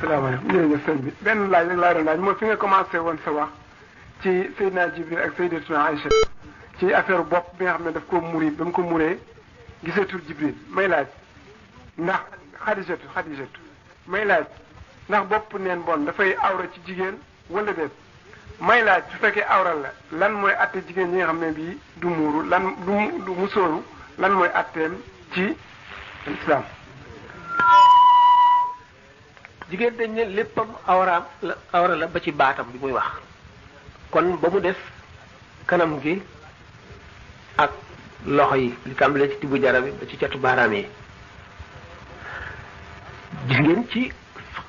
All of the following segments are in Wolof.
salaamaaleykum jërëjëf sëñ bi benn laaj rek laa doon laaj mooy fi nga commencé woon sa wax ci Seydina Jibril ak Sayyidatuna Aïcha ci affaire bopp bi nga xam ne daf ko muri ba mu ko muree gisatul Jibril may laaj ndax Xadijatu may laaj ndax bopp neen bon dafay awra ci jigéen wala déet may laaj su fekkee awra la lan mooy atte jigéen ñi nga xam ne bii du muuru lan du musóoru lan mooy atteem ci islam. jigéen dañ ne léppam awra la ba ci baatam bi muy wax kon ba mu def kanam gi ak loxo yi li tàmbalee ci tibu jara bi ba ci catu baaraam yi gis ngeen ci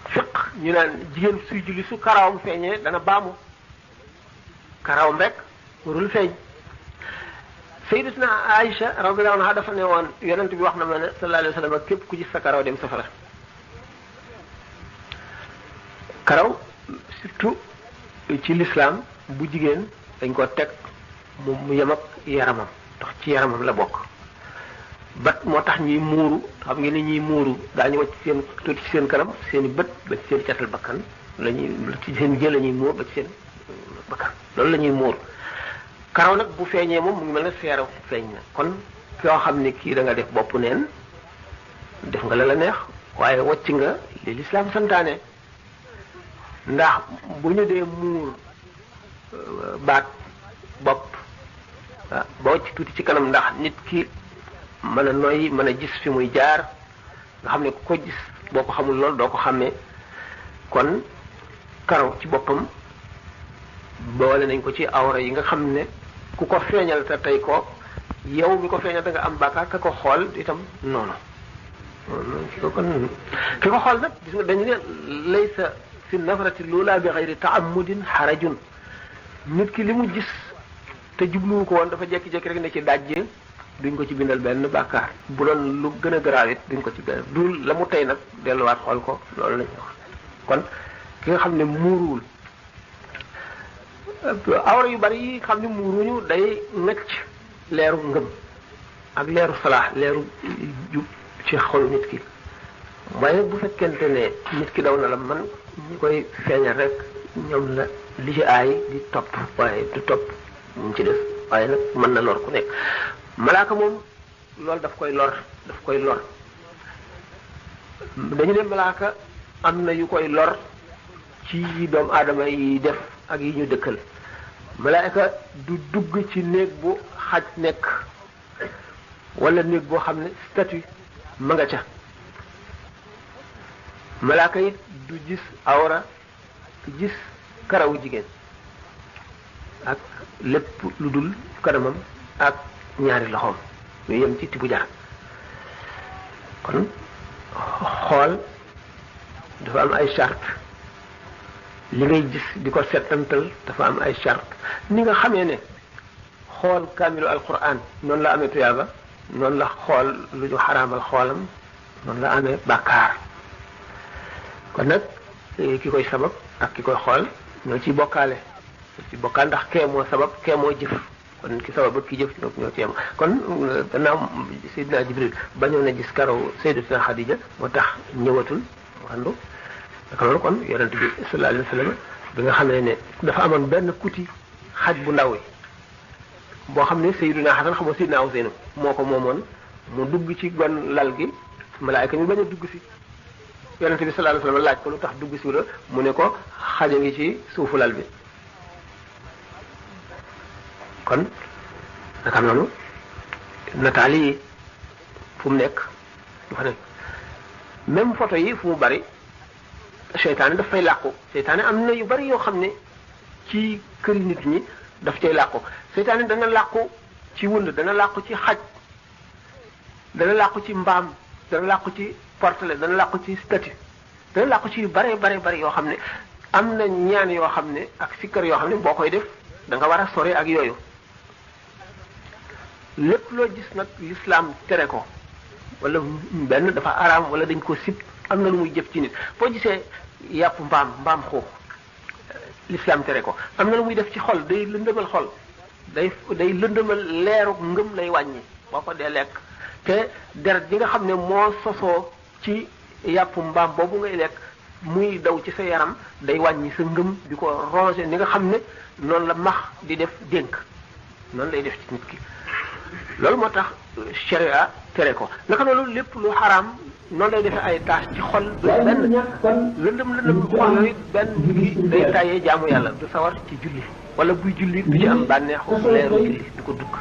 fiq ñu naan jigéen suy julli su karawam feeñee dana baamu karawam rek warul feeñ. Sayyidatuna Aïcha radiyallahu anha dafa ne woon yonent bi wax na ma ne sallallahu alayhi wa sallam képp ku gis sa karaw dem safara. karaw surtout ci l'islam bu jigéen dañ ko teg mu yem ak yaramam ndax ci yaramam la bokk bat moo tax ñuy muuru xam ngeen ne ñuy muuru daañu wacc seen tuuti ci seen kanam seen i bët ba ci seen catal bakkan la ñuy ci seen jël la ñuy muur ba ci seen bakkan loolu la ñuy muur karaw nag bu feeñee moom mu ngi mel ne seeraw feeñ na kon koo xam ne kii da nga def bopp neen def nga la neex waaye wacc nga li l'islam santaane ndax bu ñu dee muur baat bopp ba wacc tuuti ci kanam ndax nit ki mën a noyyi mën a gis fi muy jaar nga xam ne ku ko gis boo ko xamul lool doo ko xàmmee kon karaw ci boppam boole nañ ko ci awra yi nga xam ne ku ko feeñal te tey ko yow mi ko feeñal da nga am bàkkaar ka ko xool itam noonu ki ko xool nag gis nga dañu ne laysa fi nafrati lula bi xayri taamudin xarajun nit ki li mu gis te jubluwu ko woon dafa jekki-jekki rek ne ci dajje duñ ko ci bindal benn bàkkaar bu doon lu gën a garaaw it duñ ko ci benn du la mu tey nag delluwaat xool ko loolu lañ wax kon ki nga xam ne muuruwul awra yu bari yi xam ne muuruñu day ngëcc leeru ngëm ak leeru salaax leeru jub ci xolu nit ki waaye bu fekkente ne nit ki daw na la man ñi koy feeñal rek ñoom la li ci aay di topp waaye du topp ñu ci def waaye nag mën na lor ku nekk malaaka moom loolu daf koy lor dañu ne malaaka am na yu koy lor ci doomu aadama yi def ak yi ñu dëkkal malaaka du dugg ci néeg bu xaj nekk wala néeg boo xam ne statut ma nga ca malaaka it du gis awra du gis karawu jigéen ak lépp lu dul kanamam ak ñaari loxoom ñu yem ci tibu jar kon xool dafa am ay charte li ngay gis di ko settantal dafa am ay charte ni nga xamee ne xool kaamilu alquran noonu la amee tuyaaba noonu la xool lu ñu xaraamal xoolam noonu la amee bàkkaar kon nag ki koy sabab ak ki koy xool ñoo ciy bokkaale ndax kee moo sabab kee moo jëf kon ki sabab ak ki jëf ñoo ci yem kon gannaaw Seydina Jibril bañoon na gis karaw Sayyidatuna Xadija moo tax ñëwatul wandu naka loolu kon yonent bi sallallahu alayhi wa sallam bi nga xamee ne dafa amoon benn kuti xaj bu ndaw yi boo xam ne Sayyiduna Xasan xamoo Sayyidina Useynu moo ko moomoon mu dugg ci gon lal gi malaayka mi bañ a dugg si yonent bi sallallahu alayhi wa sallam laaj ko lu tax dugg si la mu ne ko xaja ngi ci suufu lal bi kon naka noonu nataal yi fu mu nekk du fa nekk même photo yi fu mu bari seytaane daf fay làqu seytaane am na yu bari yoo xam ne ci këri nit ñi daf cay làqu seytaane dana làqu ci wund dana làqu ci xaj dana làqu ci mbaam dana làqu ci portele dana làqu ci statue dana làqu ci yu bare yoo xam ne am na ñaan yoo xam ne ak sikkar yoo xam ne boo koy def da nga war a sore ak yooyu lépp loo gis nag l'islam tere ko wala benn dafa araam wala dañ ko sib am na lu muy jëf ci nit boo gisee yàpp mbaam xuux l'islam tere ko am na lu muy def ci xol day lëndëmal xol day lëndëmal leeru ngëm lay wàññi boo ko dee lekk te deret ji nga xam ne moo sosoo ci yàpp mbaam boobu ngay lekk muy daw ci sa yaram day wàññi sa ngëm di ko ronger ni nga xam ne noonu la max di def dénk noonu lay def ci nit ki loolu moo tax sharia tere ko naka noonu lépp lu xaraam noonu lay defee ay taas ci xol du benn lëndëm xol yooyu benn gi day tàyyee jaamu yàlla du sawar ci julli wala buy julli du ci am bànneexu leeru julli du ko dugg